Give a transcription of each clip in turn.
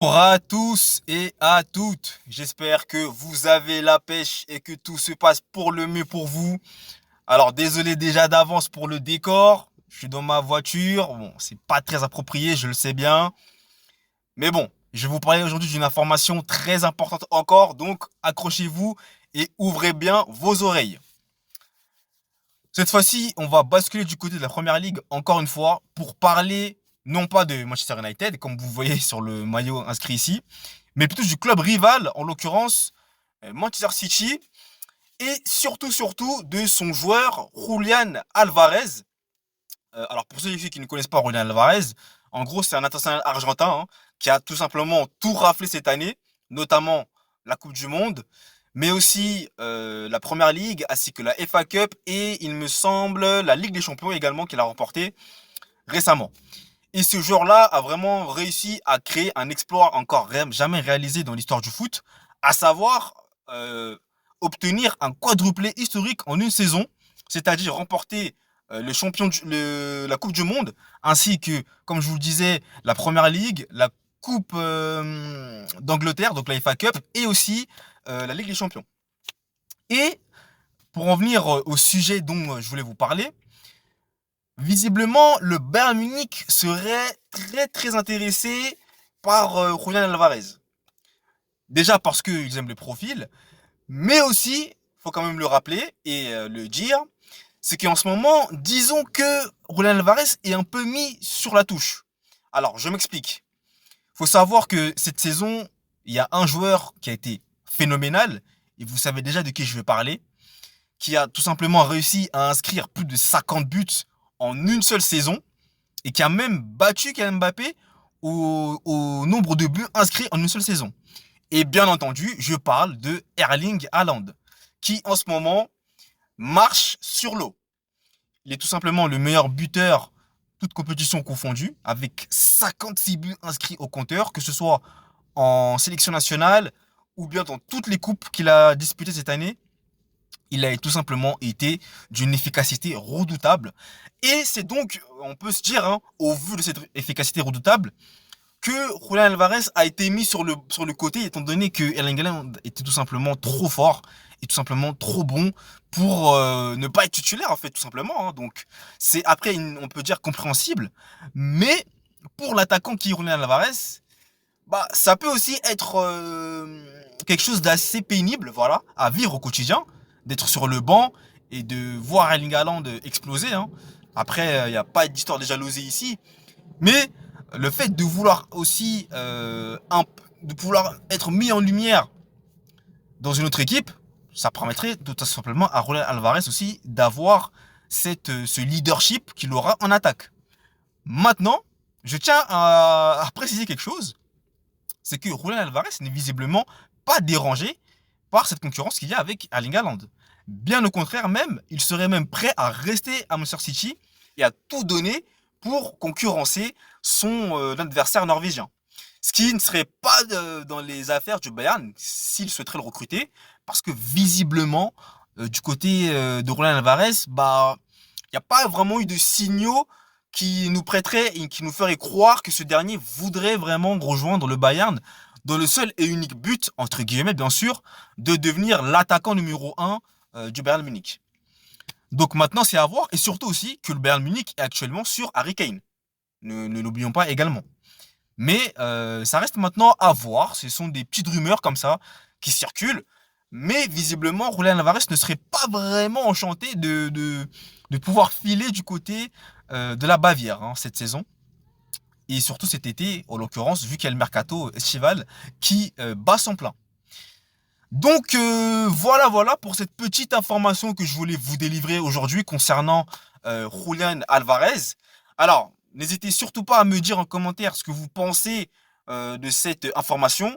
Bonjour à tous et à toutes. J'espère que vous avez la pêche et que tout se passe pour le mieux pour vous. Alors désolé déjà d'avance pour le décor. Je suis dans ma voiture. Bon, c'est pas très approprié, je le sais bien. Mais bon, je vais vous parler aujourd'hui d'une information très importante encore. Donc accrochez-vous et ouvrez bien vos oreilles. Cette fois-ci, on va basculer du côté de la première ligue encore une fois pour parler non pas de Manchester United, comme vous voyez sur le maillot inscrit ici, mais plutôt du club rival, en l'occurrence Manchester City, et surtout de son joueur Julian Alvarez. Alors pour ceux qui ne connaissent pas Julian Alvarez, en gros c'est un international argentin, hein, qui a tout simplement tout raflé cette année, notamment la Coupe du Monde, mais aussi la Première Ligue, ainsi que la FA Cup et il me semble la Ligue des Champions également qu'il a remporté récemment. Et ce joueur-là a vraiment réussi à créer un exploit encore jamais réalisé dans l'histoire du foot, à savoir euh, obtenir un quadruplé historique en une saison, c'est-à-dire remporter la Coupe du Monde, ainsi que, comme je vous le disais, la Première Ligue, la Coupe d'Angleterre, donc la FA Cup, et aussi la Ligue des Champions. Et pour en venir au sujet dont je voulais vous parler, visiblement, le Bayern Munich serait très intéressé par Julian Alvarez. Déjà parce qu'ils aiment le profil, mais aussi, faut quand même le rappeler et le dire, c'est qu'en ce moment, disons que Julian Alvarez est un peu mis sur la touche. Alors, je m'explique. Faut savoir que cette saison, il y a un joueur qui a été phénoménal, et vous savez déjà de qui je vais parler, qui a tout simplement réussi à inscrire plus de 50 buts en une seule saison et qui a même battu Kylian Mbappé au nombre de buts inscrits en une seule saison. Et bien entendu, je parle de Erling Haaland, qui en ce moment marche sur l'eau. Il est tout simplement le meilleur buteur, toute compétition confondue, avec 56 buts inscrits au compteur, que ce soit en sélection nationale ou bien dans toutes les coupes qu'il a disputées cette année. Il a tout simplement été d'une efficacité redoutable. Et c'est donc, on peut se dire, hein, au vu de cette efficacité redoutable, que Julian Alvarez a été mis sur le côté, étant donné que Erling Haaland était tout simplement trop fort et tout simplement trop bon pour ne pas être titulaire, en fait, tout simplement. Hein. Donc, c'est après, on peut dire compréhensible. Mais pour l'attaquant qui est Julian Alvarez, bah, ça peut aussi être quelque chose d'assez pénible, voilà, à vivre au quotidien, d'être sur le banc et de voir Erling Haaland exploser. Hein. Après, il n'y a pas d'histoire de jalousie ici, mais le fait de vouloir aussi de pouvoir être mis en lumière dans une autre équipe, ça permettrait tout simplement à Julián Alvarez aussi d'avoir ce leadership qu'il aura en attaque. Maintenant, je tiens à préciser quelque chose, c'est que Julián Alvarez n'est visiblement pas dérangé par cette concurrence qu'il y a avec Erling Haaland. Bien au contraire même, il serait même prêt à rester à Manchester City et à tout donner pour concurrencer son adversaire norvégien. Ce qui ne serait pas dans les affaires du Bayern s'il souhaiterait le recruter, parce que visiblement, du côté de Julián Alvarez, bah, il n'y a pas vraiment eu de signaux qui nous prêteraient et qui nous feraient croire que ce dernier voudrait vraiment rejoindre le Bayern dans le seul et unique but, entre guillemets bien sûr, de devenir l'attaquant numéro un du Bayern Munich. Donc maintenant c'est à voir, et surtout aussi que le Bayern Munich est actuellement sur Harry Kane. Ne l'oublions pas également. Mais ça reste maintenant à voir, ce sont des petites rumeurs comme ça qui circulent, mais visiblement Julián Alvarez ne serait pas vraiment enchanté de pouvoir filer du côté de la Bavière hein, cette saison. Et surtout cet été, en l'occurrence, vu qu'il y a le mercato estival qui bat son plein. Donc voilà pour cette petite information que je voulais vous délivrer aujourd'hui concernant Julián Alvarez. Alors, n'hésitez surtout pas à me dire en commentaire ce que vous pensez de cette information.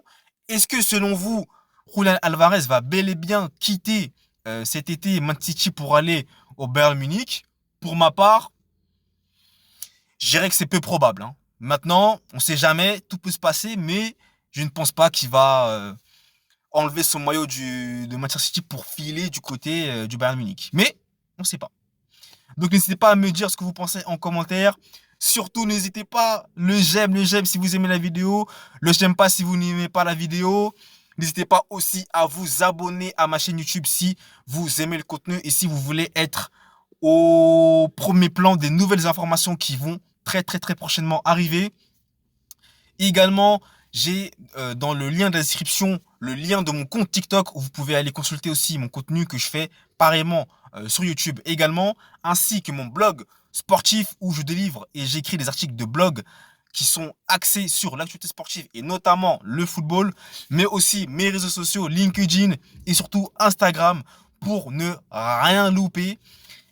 Est-ce que selon vous, Julián Alvarez va bel et bien quitter cet été Man City pour aller au Bayern Munich? Pour ma part, je dirais que c'est peu probable. Hein. Maintenant, on ne sait jamais, tout peut se passer, mais je ne pense pas qu'il va enlever son maillot de Manchester City pour filer du côté du Bayern Munich. Mais on ne sait pas. Donc n'hésitez pas à me dire ce que vous pensez en commentaire. Surtout, n'hésitez pas, le j'aime si vous aimez la vidéo, le j'aime pas si vous n'aimez pas la vidéo. N'hésitez pas aussi à vous abonner à ma chaîne YouTube si vous aimez le contenu et si vous voulez être au premier plan des nouvelles informations qui vont très prochainement arriver. Également, j'ai dans le lien de la description le lien de mon compte TikTok où vous pouvez aller consulter aussi mon contenu que je fais pareillement sur YouTube également, ainsi que mon blog sportif où je délivre et j'écris des articles de blog qui sont axés sur l'actualité sportive et notamment le football, mais aussi mes réseaux sociaux LinkedIn et surtout Instagram pour ne rien louper.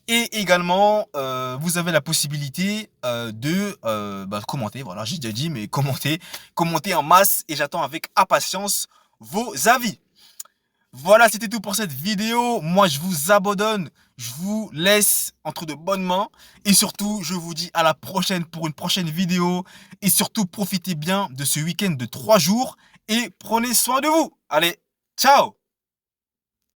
Et également, vous avez la possibilité de commenter. Voilà, j'ai déjà dit, mais commentez en masse et j'attends avec impatience vos avis. Voilà, c'était tout pour cette vidéo. Moi, je vous abandonne. Je vous laisse entre de bonnes mains. Et surtout, je vous dis à la prochaine pour une prochaine vidéo. Et surtout, profitez bien de ce week-end de 3 jours et prenez soin de vous. Allez, ciao!